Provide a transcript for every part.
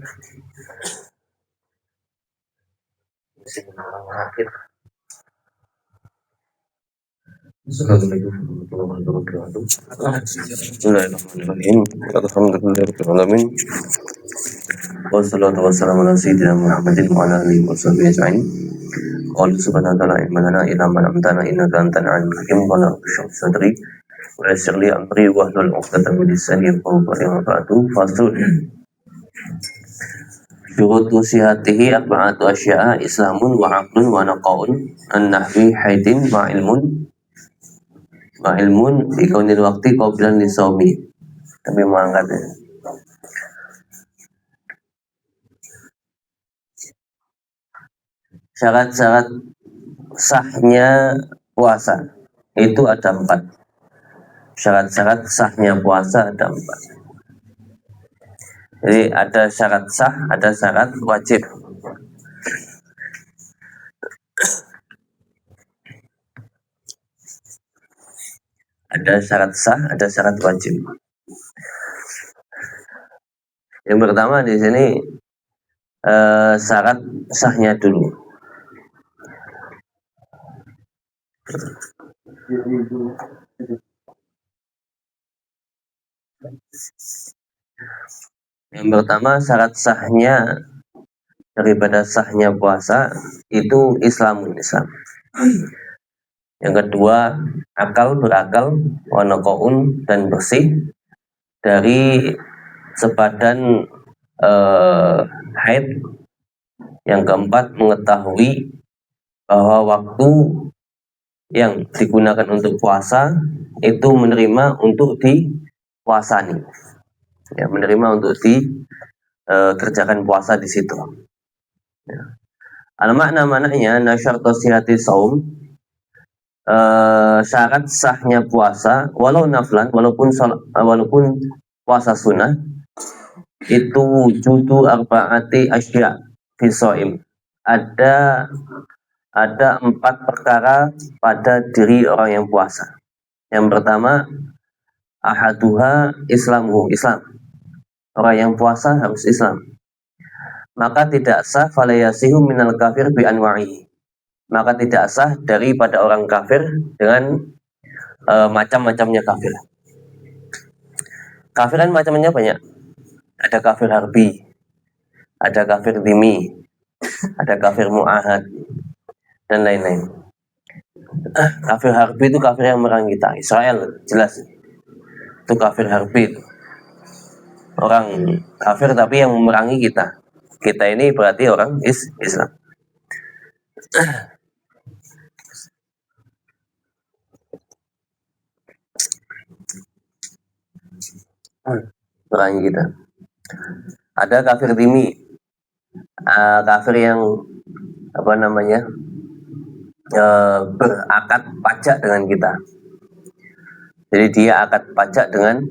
Akhir. Assalamualaikum warahmatullahi wabarakatuh. Bismillahirrahmanirrahim. Alhamdulillahirabbil alamin. Wassalatu wassalamu ala sayyidina Muhammadin wa ala alihi washabihi ajma'in. Qul subhanaka la ilma lana illa ma 'allamtana innaka antal alimul hakim. Qala rabbi sadri wa yassir li amri wa hlul 'uqdatam min lisani yafqahu qawli wa ba'du. Faslun. Syurutu sihatihi arba'atu asya'a islamun wa 'aqlun wa naqaun an-nahwi haidin wa ilmun ikaunil waqti qablan lisawmi. Tapi mengangkatnya syarat-syarat sahnya puasa itu ada 4. Syarat-syarat sahnya puasa ada 4. Jadi ada syarat sah, ada syarat wajib. Ada syarat sah, ada syarat wajib. Yang pertama di sini syarat sahnya dulu. Yang pertama syarat sahnya daripada sahnya puasa itu Islam. Yang kedua berakal, wanokoun dan bersih dari sepadan haid. Yang keempat mengetahui bahwa waktu yang digunakan untuk puasa itu menerima untuk dipuasani, ya, menerima untuk dikerjakan puasa di situ. Ya. Maknanya nasyartu sihati saum, syarat sahnya puasa walau naflan, walaupun puasa sunnah itu wujudu arba'ati asya fisoim. Ada 4 perkara pada diri orang yang puasa. Yang pertama, ahaduha islamuhu, Islam. Orang yang puasa harus Islam. Maka tidak sah falayasihu minal kafir bi anwa'i. Maka tidak sah daripada orang kafir dengan macam-macamnya kafir. Kafir kan macamnya banyak. Ada kafir harbi, ada kafir dhimmi, ada kafir mu'ahad, dan lain-lain. Kafir harbi itu kafir yang menyerang kita. Israel jelas itu kafir harbi itu. Orang kafir tapi yang memerangi kita. Kita ini berarti orang Islam. Memerangi kita. Ada kafir dhimmi, kafir yang berakad pajak dengan kita. Jadi dia akad pajak dengan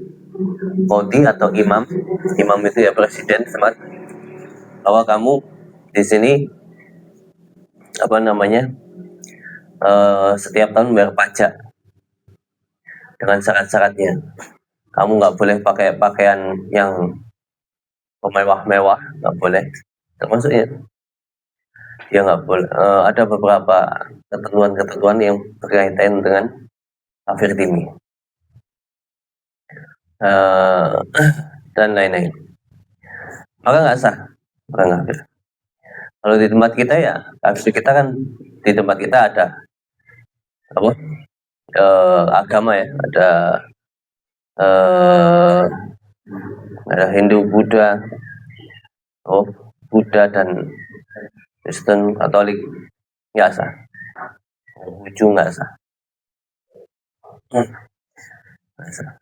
qadhi atau imam. Imam itu ya presiden tempat. Bahwa kamu di sini setiap tahun bayar pajak dengan syarat-syaratnya. Kamu nggak boleh pakai pakaian yang mewah-mewah, nggak boleh. Termasuknya dia nggak boleh. Ada beberapa ketentuan yang berkaitan dengan kafir dhimmi dan lain-lain. Maka nggak sah orang kafir. Kalau di tempat kita ya, kafir kita kan di tempat kita ada agama ya, ada Hindu, Buddha, Buddha dan Kristen, Katolik, nggak sah. Ujung nggak sah. Nggak sah.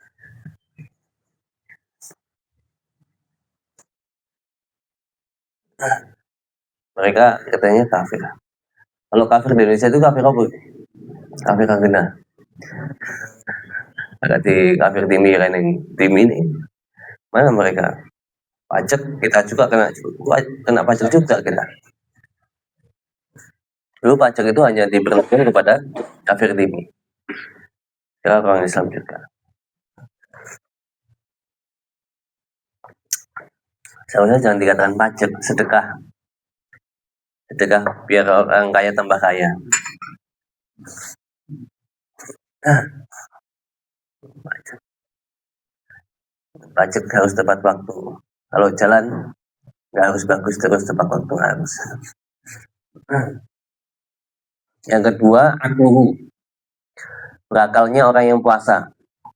Mereka katanya kafir. Kalau kafir di Indonesia itu kafir apa? Kafir kagena. Berarti kafir dhimmi kan yang dhimmi ini. Mana mereka? Pajak kita juga kena pajak juga kita. Dulu pajak itu hanya diberlakukan kepada kafir dhimmi. Ya, orang Islam juga. Seharusnya jangan dikatakan pajak, sedekah. Sedekah biar orang kaya tambah kaya. Pajak, pajak harus tepat waktu. Kalau jalan nggak harus bagus terus tepat waktu harus. Yang kedua, akluhu. Berakalnya orang yang puasa,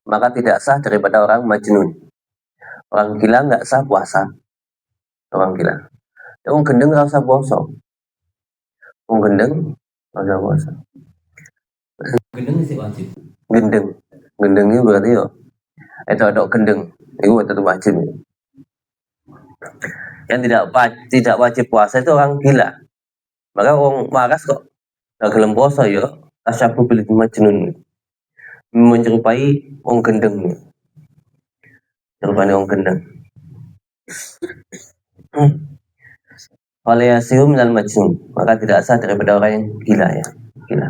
maka tidak sah daripada orang majnun. Orang gila nggak sah puasa. Orang gila. Orang gendeng nggak usah puasa. Orang gendeng nggak usah puasa. Gendeng sih wajib. Gendeng. Gendeng ini berarti ya. Itu gendeng. Itu tetap wajib. Yang tidak wajib puasa itu orang gila. Maka orang waras kok nggak gelem puasa ya. Asyabu bil majnun. Menyerupai orang gendeng. Menyerupai orang gendeng. Oleh yasihu minal majnun, maka tidak sah daripada orang yang gila ya. Gila.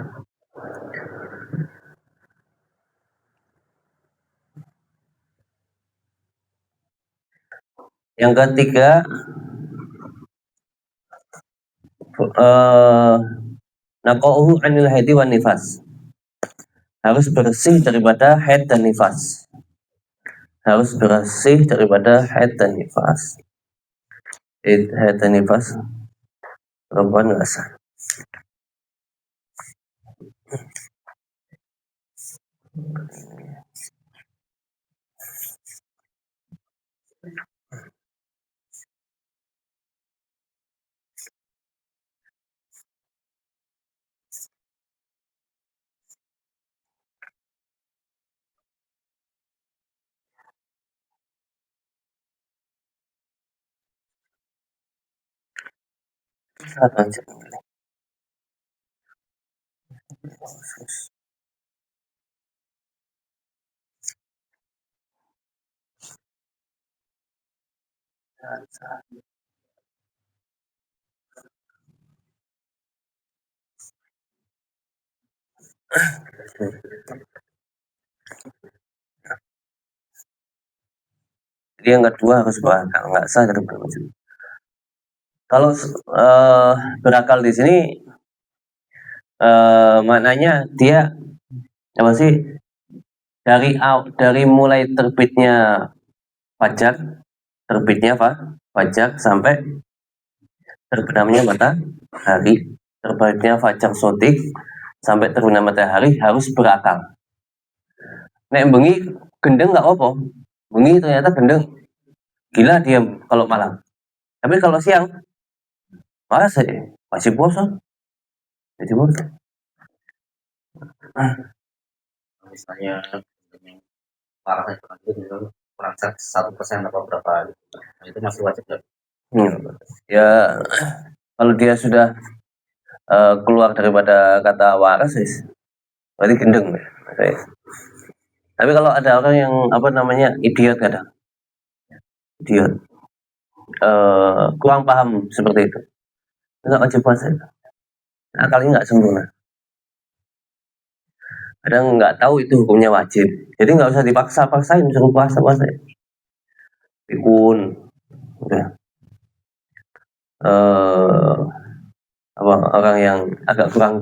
Yang ketiga, naqauhu anil haidi wan nifas. Harus bersih daripada haid dan nifas. Harus bersih daripada haid dan nifas. Haid dan nifas perempuan nggak sah. Saat wajib. Jadi yang kedua harus berakal, nggak sah daripada majnun. Kalau berakal di sini maknanya dia apa sih, dari mulai terbitnya fajar sampai terbenamnya matahari, terbitnya fajar sodik sampai terbenam matahari harus berakal. Nek bengi gendeng nggak apa, bengi ternyata gendeng, gila dia kalau malam. Tapi kalau siang malah masih puasa, jadi puasa. Misalnya yang parah itu kurang 1% atau berapa gitu. Nah, itu masih wajib ya? Ya kalau dia sudah keluar daripada kata waras, berarti gendeng ya. Tapi kalau ada orang yang apa namanya idiot kadang, idiot, kurang paham seperti itu, nggak wajib puasa. Akalnya nggak sempurna. Kadang nggak tahu itu hukumnya wajib, jadi nggak usah dipaksain suruh puasa. Pikun, udah. Apa orang yang agak kurang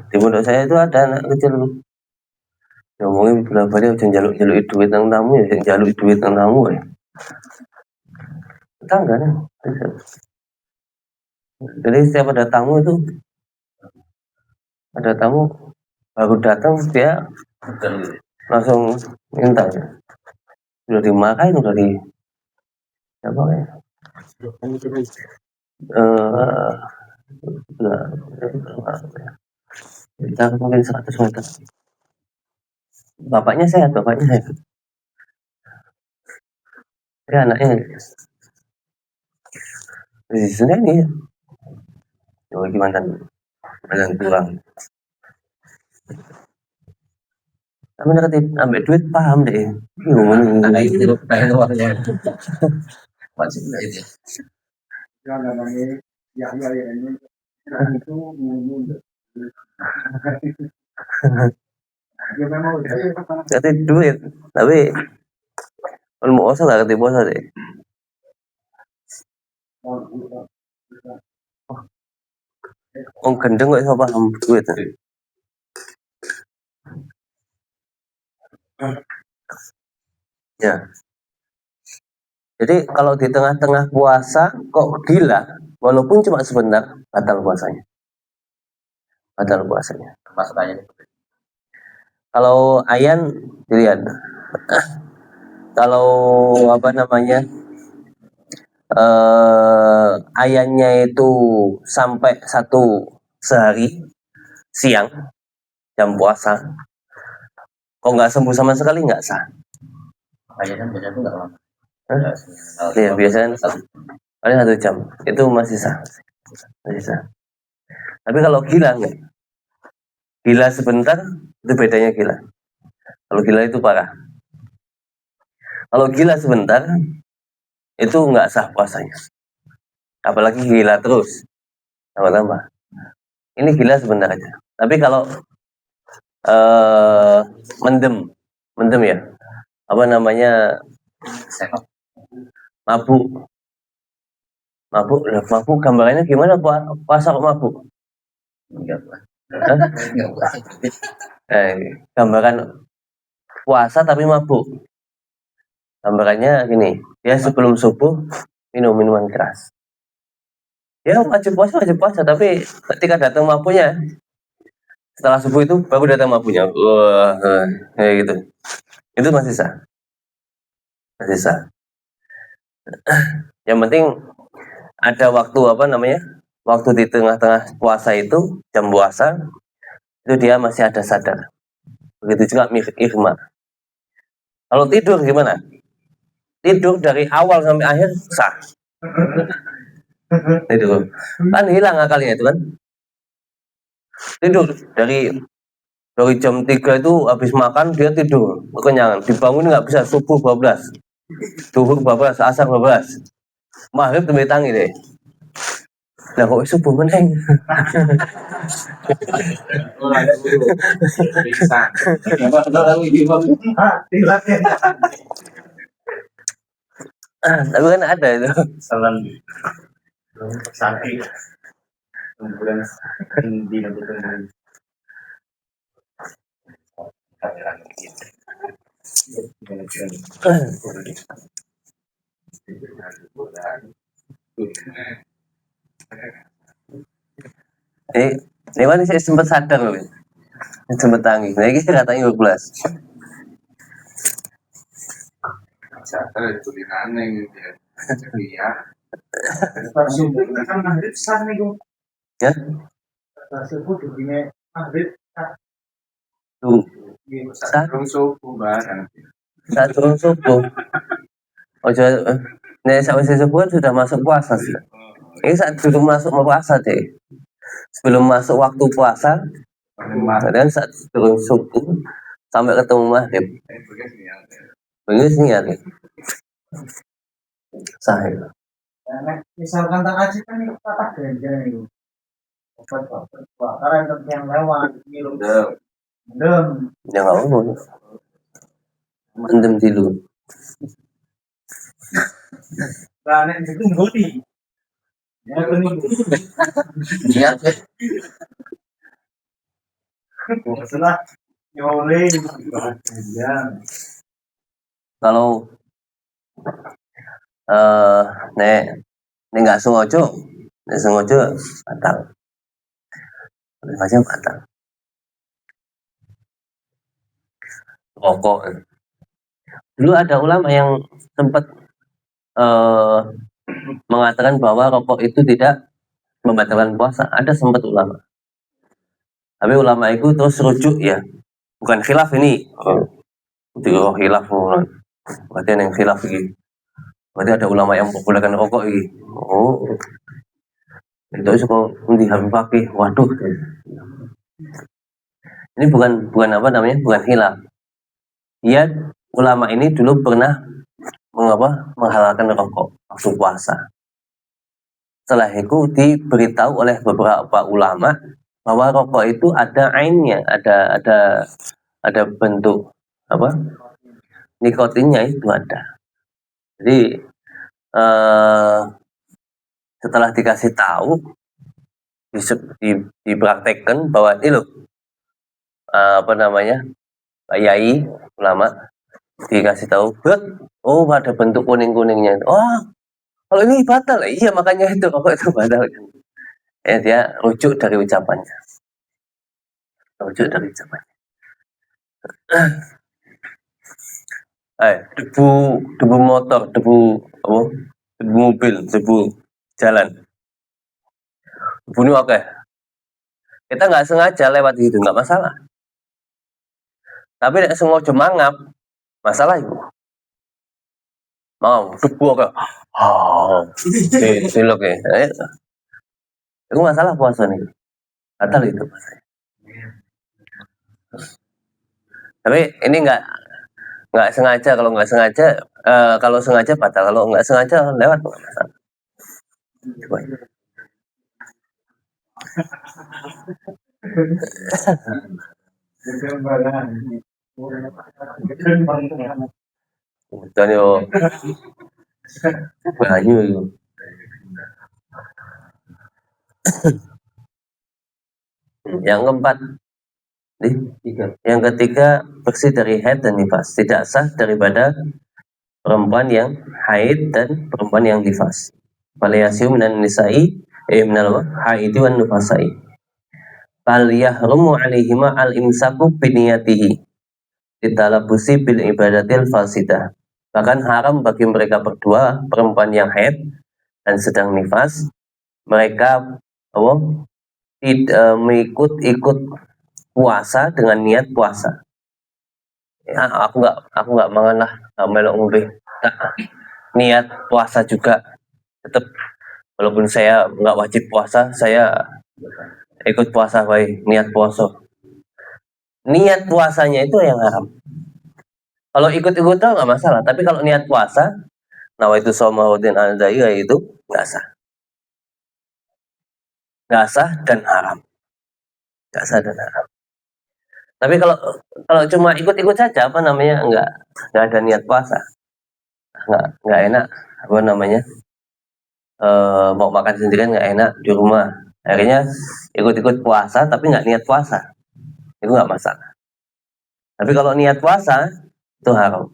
di pondok saya itu ada anak kecil ngomongin bolak-balik jaluk duit nang tamu ya, jaluk duit nang tamu ya. Tetangga kan. Jadi setiap ada tamu baru datang dia langsung minta ya. Udah dimakain, udah di apa ya? Kita mungkin 100 meter. Bapaknya sehat. Tapi anaknya di sini nih. Oh, gimana kurang. Tapi nanti ambil duit paham deh. Nah, itu pengen uangnya. Wajib lah itu. Jadi duit, tapi kalau mau usah nggak ketipu deh. Wong gendeng kok iso paham duit. Ya. Jadi kalau di tengah-tengah puasa kok gila, walaupun cuma sebentar, batal puasanya. Batal puasanya. Maksudnya Kalau ayan dilihat, kalau apa namanya, ayannya itu sampai satu sehari siang jam puasa, kok nggak sembuh sama sekali nggak sah. kayaknya biasanya tuh nggak lama. Hah? Ya, Iya biasanya paling 1 jam itu masih sah, masih sah. Tapi kalau gila enggak, gila sebentar itu bedanya gila. Kalau gila itu parah. Kalau gila sebentar itu nggak sah puasanya. Apalagi gila terus, tambah-tambah. Ini gila sebentar aja. Tapi kalau mendem ya, apa namanya, Sepak mabuk, mabuk gambarannya gimana puasa kok mabuk? enggak Hah? enggak Gambaran puasa tapi mabuk. Gambarannya gini, dia sebelum subuh minum minuman keras. Dia wajib puasa, tapi ketika datang mabuknya, setelah subuh itu baru datang mabuknya. Wah, kayak gitu. Itu masih sah. Masih sah. Yang penting ada waktu apa namanya? Waktu di tengah-tengah puasa itu, jam puasa, itu dia masih ada sadar. Begitu juga irma. Kalau tidur gimana? Tidur dari awal sampai akhir sah. Tidur. Kan hilang akalnya itu kan. Tidur dari jam 3 itu habis makan dia tidur kekenyangan, dibangun nggak bisa, subuh 12, duhur 12, asar 12, maghrib temui tangi deh. Nah kok subuh meneng. Tapi kan ada itu. salam sakit kemudian di betul Ini kan saya sempat sadar loh, sempat tangi. Nah ini katanya 12. Sadar itu dinaneng gitu ya. Iya. kan maghrib sah nih gue Ya. subuh begini maghrib Tuh. Sarung subuh barang. Saat turun subuh. Ojo, nih sampai subuh sudah masuk puasa sih. Ini saat belum masuk puasa deh. Sebelum masuk waktu puasa, dan saat turun subuh sampai ketemu maghrib. Begini ya, sahih. misalkan tak kasih kan itu kata ganja itu obat karena yang lewat minum mendem Ya nggak apa-apa. Mendem tidur. nah nek itu ngudi ya ini Niat ya. setelah nyore ya Kalau nek nggak sengaja batal. Sengaja batal. Rokok. Dulu ada ulama yang sempat mengatakan bahwa rokok itu tidak membatalkan puasa. Ada sempat ulama. Tapi ulama itu terus rujuk ya. Bukan khilaf ini. Tidak khilaf. Berarti ada yang khilaf ini. Berarti ada ulama yang memperbolehkan rokok ini. Oh, itu suka di Habib Fakih. Waduh. Ini bukan apa namanya? Bukan khilaf. Dia ulama ini dulu pernah menghalalkan rokok waktu puasa. Setelah itu diberitahu oleh beberapa ulama bahwa rokok itu ada ainnya, ada bentuk apa? Nikotinnya itu ada. Jadi setelah dikasih tahu, dipraktekkan bahwa ini loh, apa namanya, Pak Yai, ulama, dikasih tahu, oh ada bentuk kuning-kuningnya. Oh, kalau ini batal, iya makanya itu, kalau itu batal. Dia rujuk dari ucapannya. Debu motor, debu mobil, debu jalan. Debu ini oke. Kita nggak sengaja lewat itu, nggak masalah. Tapi nek sengaja mangap, masalah itu. Mau debu oke. Silok ya. Itu masalah puasa nih. Batal itu puasanya. Tapi ini nggak sengaja, kalau sengaja batal, kalau nggak sengaja lewat nggak masalah. Dan yo banyu itu. Yang keempat, yang ketiga, bersih dari haid dan nifas, tidak sah daripada perempuan yang haid dan perempuan yang nifas. Falayasiu minan nisa'i minal haidi wan nifasai. Fal yahrumu alaihima al-imsaku biniyatihi ditalabusi bil ibadatil fasidah. Bahkan haram bagi mereka berdua, perempuan yang haid dan sedang nifas, mereka ikut puasa dengan niat puasa. Ya, aku nggak mangan lah, melok ngombe. Niat puasa juga tetap, walaupun saya nggak wajib puasa, saya ikut puasa baik, niat puasa. Niat puasanya itu yang haram. Kalau ikut-ikutan nggak masalah, tapi kalau niat puasa, nawaitu shaumahuddin al-daya itu nggak sah. Nggak sah dan haram. Nggak sah dan haram. Tapi kalau cuma ikut-ikut saja, apa namanya, nggak ada niat puasa, nggak enak, apa namanya, mau makan sendirian nggak enak di rumah. Akhirnya ikut-ikut puasa tapi nggak niat puasa, itu nggak masalah. Tapi kalau niat puasa itu haram.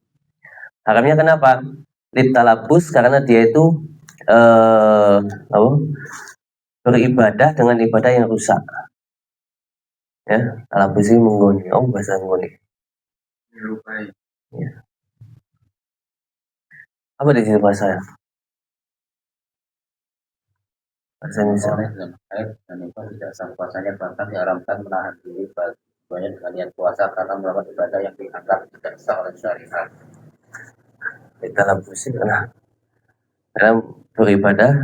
Haramnya kenapa? Litalabus, karena dia itu beribadah dengan ibadah yang rusak. Ya, talabus ini menggoni. Bahasa menggoni. Ya. Apa di sini bahasanya? Bahasa Indonesia. Dan itu tidak sah puasanya, bahkan diharamkan menahan diri banyak dengan niat puasa karena melakukan ibadah yang dianggap tidak sah oleh syariat. Kita labusin karena beribadah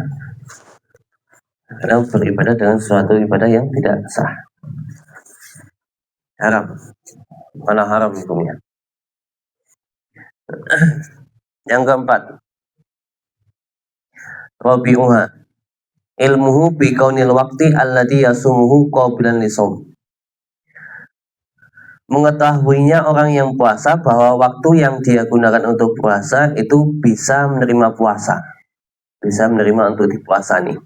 dengan suatu ibadah yang tidak sah, haram, mana haram hukumnya. Yang keempat, rabi'uha ilmuhu bi kaunil waqti alladhi yasumuhu qabilan lisawm. Mengetahuinya orang yang puasa bahwa waktu yang dia gunakan untuk puasa itu bisa menerima puasa, bisa menerima untuk dipuasani.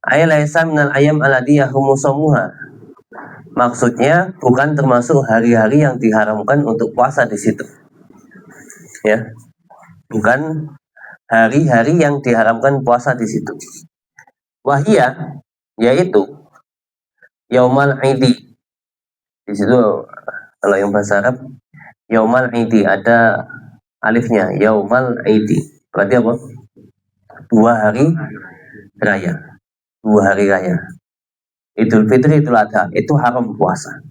Ayalaisa minal ayam alladhi yahumu shaumuha. Maksudnya bukan termasuk hari-hari yang diharamkan untuk puasa di situ. Ya. Bukan hari-hari yang diharamkan puasa di situ. Wahia, yaitu yaumal aidi. Di situ kalau yang bahasa Arab yaumal aidi ada alifnya, yaumal aidi. Berarti apa? 2 hari raya. 2 hari raya. Idul Fitri, Idul Adha, itu haram puasa.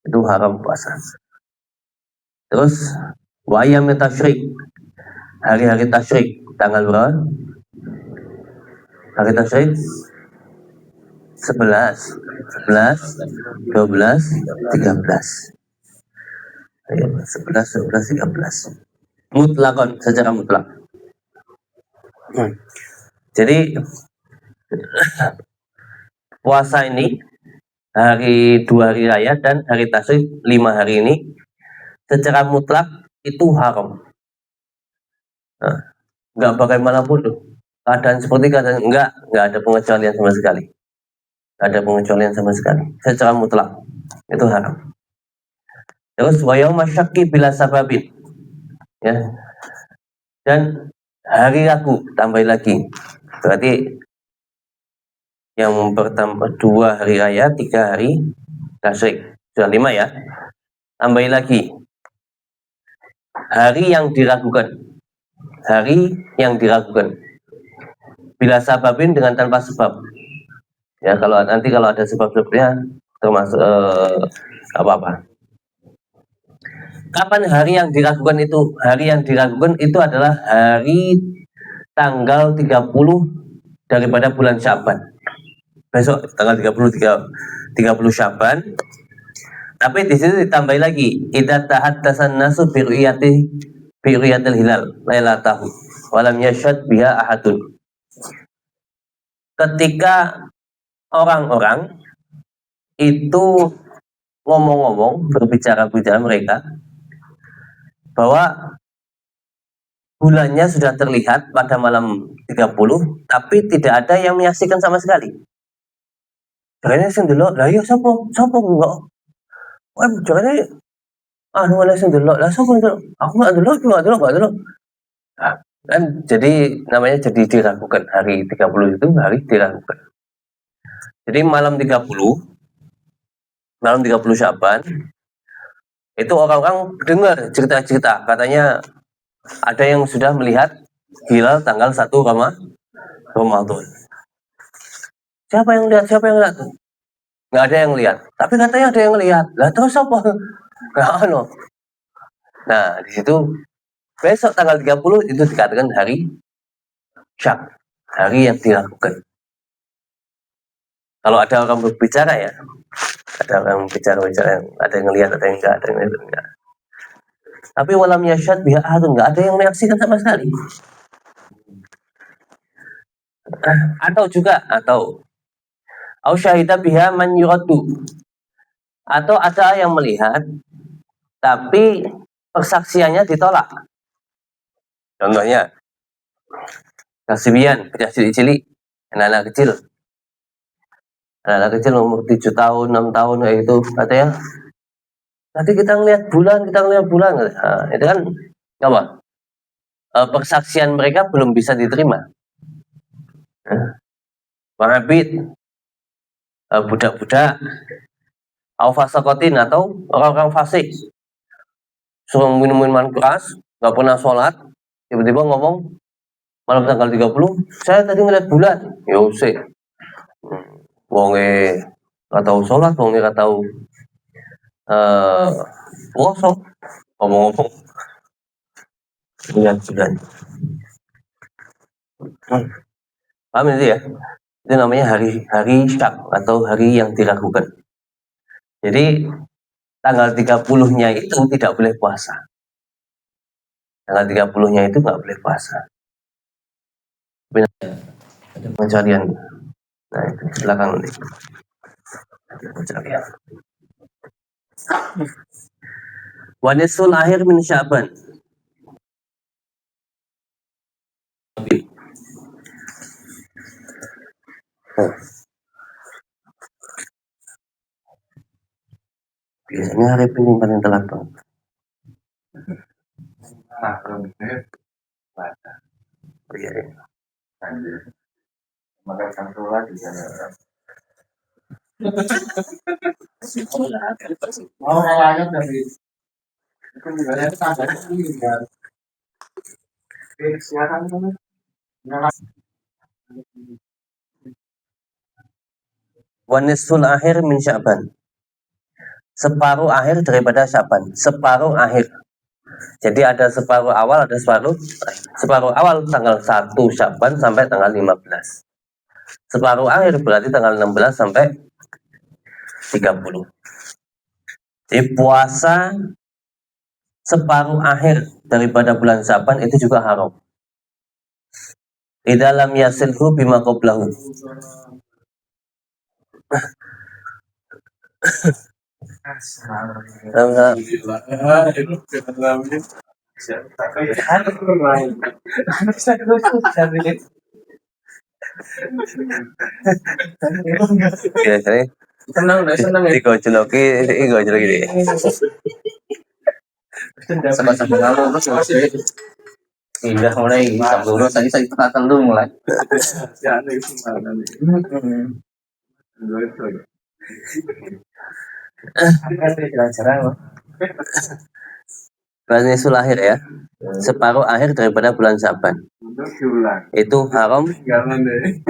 Itu haram puasa. Terus wayam tasyrik, hari-hari tasyrik, tanggal berapa? Hari tasyrik 11, 12, 13. 11, 12, 13. Mutlakon, secara mutlak. Jadi puasa ini hari 2 hari raya dan hari tasyrik 5 hari ini secara mutlak itu haram. Nggak bagaimanapun tuh. keadaan seperti keadaan enggak ada pengecualian sama sekali. Enggak ada pengecualian sama sekali. Secara mutlak itu haram. Terus wa yauma syakki bila sababin. Ya. Dan hari ragu tambah lagi. Berarti yang pertama 2 hari raya, 3 hari tasyrik. Sudah 5 ya. Tambah lagi. Hari yang diragukan. Hari yang diragukan. Bila sababin dengan tanpa sebab. Ya, kalau nanti kalau ada sebab-sebabnya termasuk apa-apa. Kapan hari yang diragukan itu? Hari yang diragukan itu adalah hari tanggal 30 daripada bulan Syaban. Besok tanggal 30 Syaban. Tapi di situ ditambah lagi, idza tahaddatsan nasu bi ru'yatil hilal lailatahu wa lam yashhad biha ahadun. Ketika orang-orang itu ngomong-ngomong, berbicara-bicara mereka bahwa bulannya sudah terlihat pada malam 30, tapi tidak ada yang menyaksikan sama sekali. Jarene sing delok, lah iya sapa enggak? Wah, jarene anu ana sing delok, lah sapa delok? Aku enggak delok. Nah, kan jadi namanya jadi diragukan, hari 30 itu hari diragukan. Jadi malam 30 Syaban itu orang-orang dengar cerita-cerita, katanya ada yang sudah melihat hilal tanggal 1 Ramadan. Siapa yang lihat? Nggak ada yang lihat. Tapi katanya ada yang lihat. Lah terus apa? Nah, di situ besok tanggal 30 itu dikatakan hari syak, hari yang diragukan. Kalau ada orang berbicara ya, ada orang bicara ada yang lihat, ada yang enggak. Tapi walam yashad biha ahadun, enggak ada yang menyaksikan sama sekali. Atau au syahida biha man yuraddu. Atau ada yang melihat tapi persaksiannya ditolak. Contohnya kasibian, bocah cilik-cilik, anak-anak kecil umur 7 tahun, 6 tahun kayak itu, katanya nanti kita ngelihat bulan. Nah, itu kan apa? Persaksian mereka belum bisa diterima. Mengabid, budak-budak, fasakotin atau orang-orang fasik, suruh minum-minuman keras, nggak pernah sholat, tiba-tiba ngomong malam tanggal 30, saya tadi ngeliat bulan. Ya usih, wonge nggak tahu sholat, wonge nggak tahu puasa, ngomong-ngomong lihat bulan. Paham itu ya? Itu namanya hari syak atau hari yang diragukan. Jadi tanggal 30-nya itu tidak boleh puasa. Tanggal 30-nya itu nggak boleh puasa. Ada pengecualian. Nah, itu di belakang nanti. Ada pengecualian. Wa nisful akhir min Sya'ban. Biasanya hari ini paling telat tuh. Nah, kalau menit baca. Oh, iya. Anjir. Makan kantola di sana. Mau ngelayan dari itu juga ada tambah ini kan. Silakan teman. Wa nisful akhir min Sya'ban. Separuh akhir daripada Sya'ban. Separuh akhir. Jadi ada separuh awal, ada separuh awal tanggal 1 Sya'ban sampai tanggal 15. Separuh akhir berarti tanggal 16 sampai 30. Jadi puasa separuh akhir daripada bulan Sya'ban itu juga haram. Di dalam yasilhu bima qablahu. Biasanya Seneng ya. digojloki deh. Sama-sama kamu terus indah mulai jam 12 tadi saya tengah telu mulai. Ya aneh gimana nih. Dua itu. Bulan Nisul akhir ya, separuh akhir daripada bulan Syaban. Untuk diulang. Itu Jangan deh.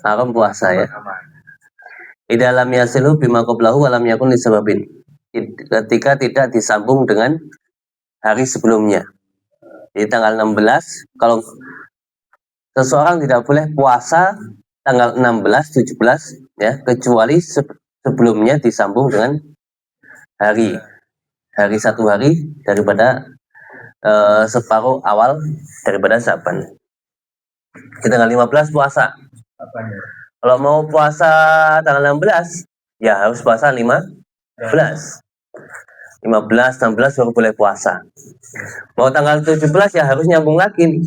haram puasa ya. Idalam yasilu bima qablahu walam yakun disebabin. Ketika tidak disambung dengan hari sebelumnya. Di tanggal 16, kalau seseorang tidak boleh puasa tanggal 16, 17 ya, kecuali sebelumnya disambung dengan hari satu hari daripada separuh awal daripada Syaban. Kita tanggal 15 puasa. Kalau mau puasa tanggal 16, ya harus puasa 15. 15, 16 baru boleh puasa. Mau tanggal 17 ya harus nyambung lagi nih.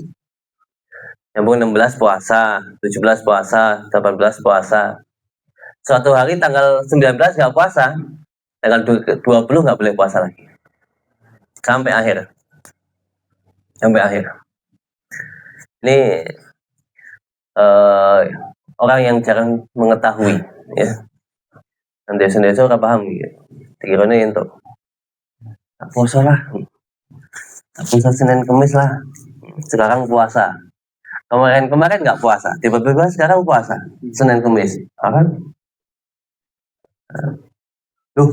Nyambung 16 puasa, 17 puasa, 18 puasa. Suatu hari tanggal 19 nggak puasa, tanggal 20 nggak boleh puasa lagi. Sampai akhir. Ini orang yang jarang mengetahui ya. Nanti orang paham gitu. Dikiranya untuk puasa lah. Puasa Senin Kamis lah. Sekarang puasa. Kemarin nggak puasa. Tiba-tiba sekarang puasa. Senin Kamis. Kan? Loh,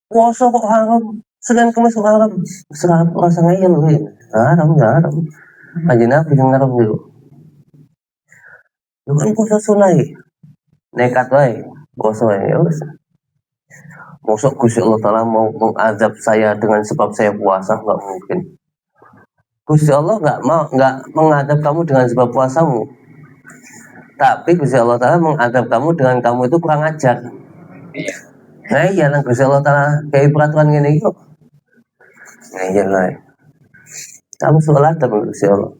puasa kok haram? Senin Kamis kok haram? Sekarang puasa ngayal. Haram. Aja aku yang haram dulu. Lu kan puasa sunai. Nekat wae. Puasa wae. Ya wis. Mosok Gusti Allah Ta'ala mau mengazab saya dengan sebab saya puasa? Nggak mungkin. Gusti Allah nggak mengadab kamu dengan sebab puasamu. Tapi Gusti Allah Ta'ala mengadab kamu dengan kamu itu kurang ajar. Nah iya lah Gusti Allah Ta'ala kayak peraturan gini kok. Nah iya lah. Kamu sholat tapi Gusti Allah.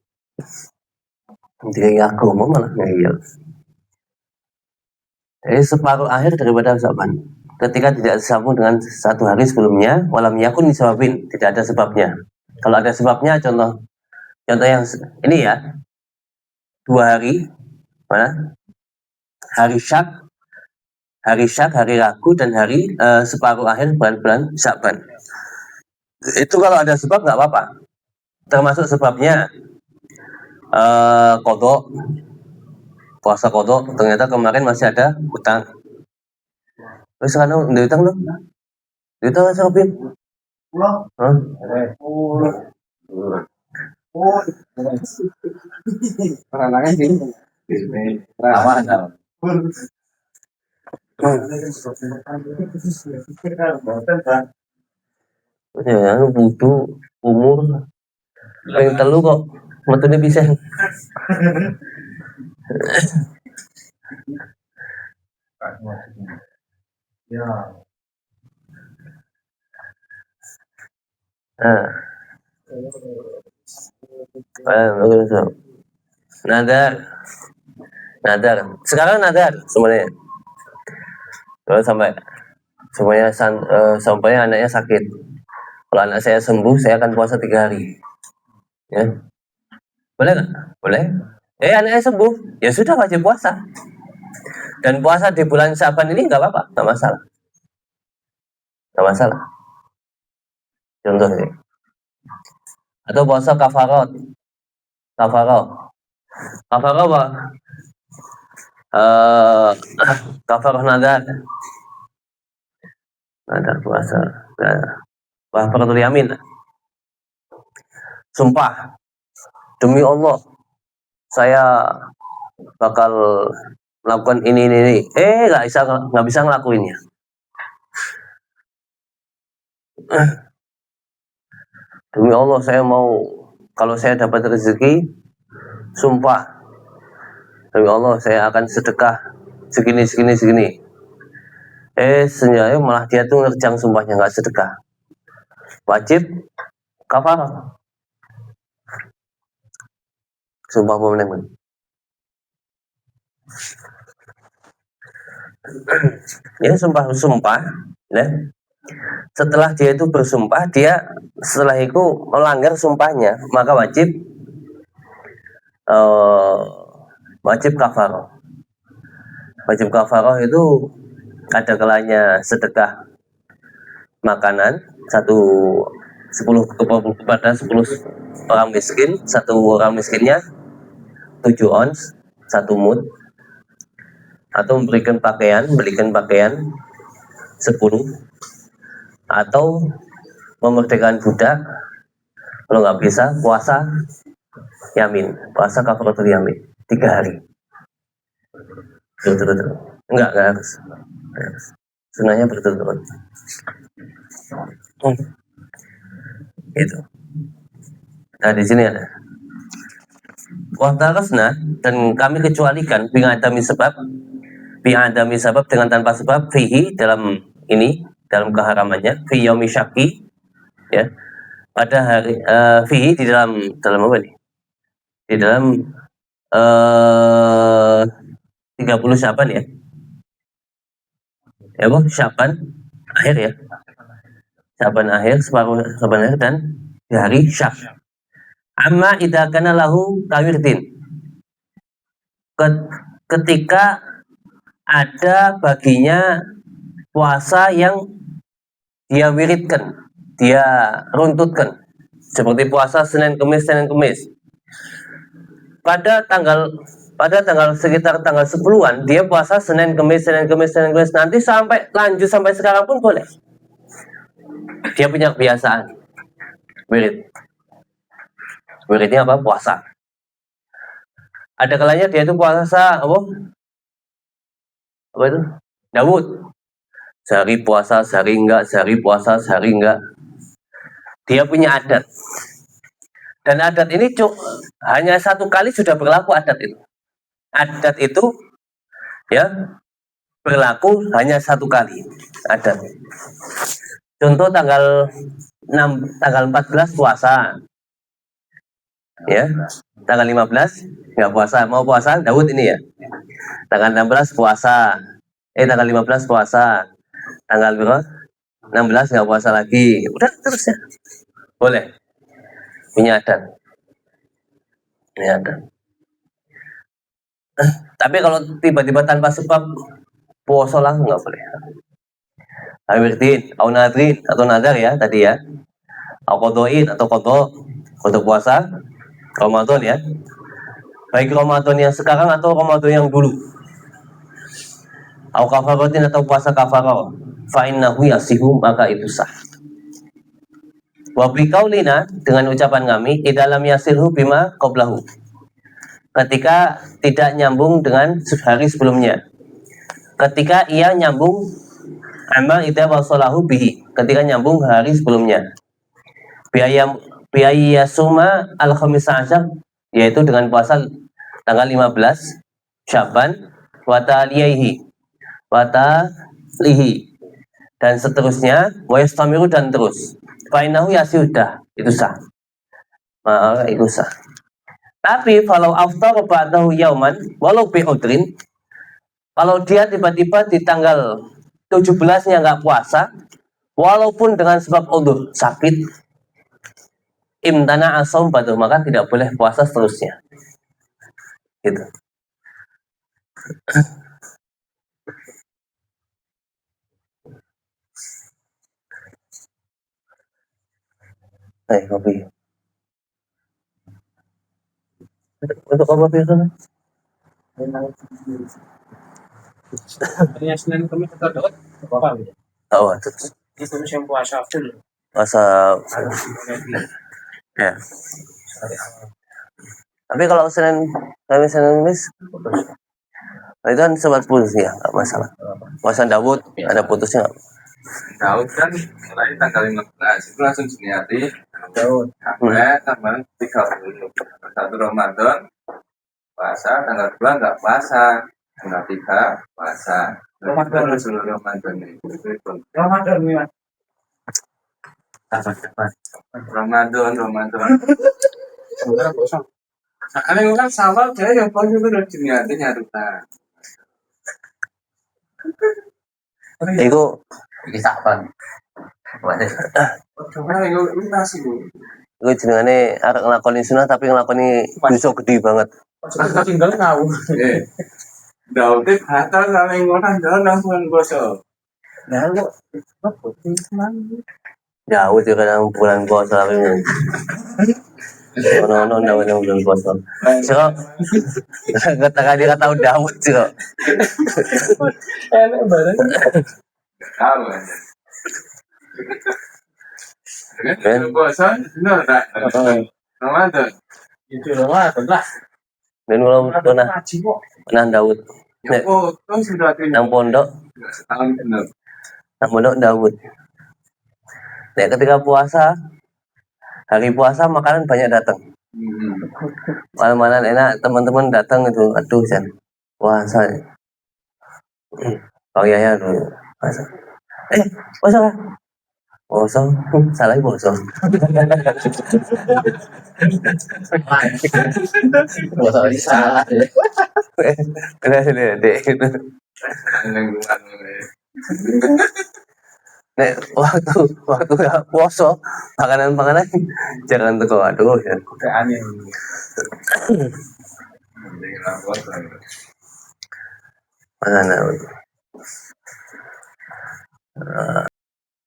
Jadi aku mau malah ngeyel. Jadi separuh akhir daripada Syaban. Ketika tidak disambung dengan satu hari sebelumnya, walam yakun disebabin, tidak ada sebabnya. Kalau ada sebabnya, contoh yang ini ya, 2 hari, mana? Hari Syak, hari Ragu, dan hari separuh akhir bulan Syaban. Itu kalau ada sebab nggak apa-apa. Termasuk sebabnya kodok, puasa kodok. Ternyata kemarin masih ada utang. Terus sekarang udah utang loh. Utang siapin. Pulang. Peranannya sih. Aman. Ya, butuh umur. Yang telu kok metune bisa. Ya. Nadar. Sekarang nadar semuanya. Kalau sampai anaknya sakit. Kalau anak saya sembuh, saya akan puasa 3 hari. Ya. Boleh nggak? Boleh. Anaknya sembuh, ya sudah wajib puasa. Dan puasa di bulan Syaban ini nggak apa-apa, nggak masalah. Contoh ini. Atau puasa kafarot. Kafarah apa? Kafarah nadar puasa. Kafaratul yamin. Sumpah demi Allah saya bakal melakukan ini. Nggak bisa ngelakuinnya. Demi Allah saya mau, kalau saya dapat rezeki, sumpah demi Allah saya akan sedekah segini. Sebenarnya malah dia tuh ngerjang sumpahnya, nggak sedekah. Wajib kafarah. Sumpah pemenang. Ya, sumpah, ya. Setelah dia itu bersumpah, dia setelah itu melanggar sumpahnya, maka eh, wajib kafaroh. Wajib kafaroh itu ada kalanya sedekah makanan 10 kepada 10 orang miskin, satu orang miskinnya 7 ons, 1 mud, atau belikan pakaian 10, atau memerdekakan budak. Kalau nggak bisa, puasa kafaratul yamin 3 hari. Berturut-turut. Enggak harus. Sunahnya berturut-turut. Gitu. Nah, di sini ada wahtarasna, dan kami kecualikan bi'adami sebab dengan tanpa sebab, fihi, dalam keharamannya, fi yaumi syaki, ya, pada hari fihi, di dalam apa nih? Di dalam 30 Syaban, ya. Ya, Bu, Syaban akhir, ya. Syaban akhir, separuh Syaban akhir, dan di hari Syak. Amma idza kana lahu kawirdin. Ketika ada baginya puasa yang dia wiridkan, dia runtutkan, seperti puasa Senin Kemis. Pada tanggal sekitar tanggal 10-an dia puasa Senin Kemis, nanti lanjut sampai sekarang pun boleh. Dia punya kebiasaan wiridnya apa? Puasa. Ada kalanya dia itu puasa apa itu? Daud. Sehari puasa, sehari enggak, sehari puasa, sehari enggak. Dia punya adat. Dan adat ini hanya 1 kali sudah berlaku adat itu. Adat itu, ya, berlaku hanya 1 kali adat. Contoh tanggal 14 puasa. Ya, tanggal 15 nggak puasa, mau puasa Daud ini, ya. Tanggal 16 puasa. Tanggal 15 puasa. Tanggal 16 nggak puasa lagi. Udah terus, ya. Boleh. Punya adat. Tapi kalau tiba-tiba tanpa sebab puasa lah nggak boleh. Awirdin, au nadrin, atau nadar, ya, tadi, ya. Au kodoin, atau kodo puasa Ramadan, ya. Baik Ramadan yang sekarang atau Ramadan yang dulu. Au kafaratin, atau puasa kafarah. Fa innahu yasihu, maka itu sah. Wa biqaulina, dengan ucapan kami, idalam yasirhu bima qablahu. Ketika tidak nyambung dengan hari sebelumnya. Ketika ia nyambung amal idza wasalahu bihi, ketika nyambung hari sebelumnya. Biaya suma al-khamisa asyar, yaitu dengan puasa tanggal 15 Syaban, watalihi, dan seterusnya, wa yastamiru, dan terus. Fainahu yasiudah, itu sah. Maka itu sah. Tapi kalau aftar ba'dahu yauman, walau bi'udrin, kalau dia tiba-tiba di tanggal 17-nya nggak puasa, walaupun dengan sebab udzur, sakit, imtana asom batu, maka tidak boleh puasa seterusnya. Gitu. Kopi. Untuk kopi itu? Hari Senin Kamis atau Daud apa gitu? Oh, terus. Itu musim puasa full. Puasa. Ya. Tapi kalau Senin Kamis, itu kan sempat putus, ya, nggak masalah. Puasa Daud ada putusnya nggak? Daud kan mulai tanggal 15 itu langsung diniati Daud. sampai tanggal 30. 1 Ramadan puasa, tanggal 2 nggak puasa, tanggal 3 puasa. Ramadan seluruh Ramadan itu. Ramadan ya. Ramadan. Sebenarnya kosong. Ada yang orang sama kayak yang paling itu udah diniatin nyarutan. Iku Iki sakban. Karena yang itu nasi bu. iku jenengane arek nglakoni sunah tapi nglakoni dosa gede banget. tinggal ngawur. Daud itu hatta sama yang orang jalan langsung gosok. Nah, lu apa sih Jauh juga kadang bulan puasa tapi ono-ono ndang bulan puasa. Siro kata tahu Daud siro. enak banget. Tahu aja. Kan puasa, benar tak? Ramadan. Itu lah, lah. Dan kalau pernah Ngaji kok. Daud Ya, oh, sudah nang pondok setahun benar. Daud. Nah, ketika puasa, hari puasa makanan banyak datang. Malam-malam enak, teman-teman datang itu, aduh Jan, puasa. Oh iya ya dulu puasa. Puasa kan? Puasa, salah puasa. Masa ini salah ya. Dek. Yang bukan. Nek waktu puasa makanan jangan teko aduh ya. Udah aneh. Dengan puasa. Makanan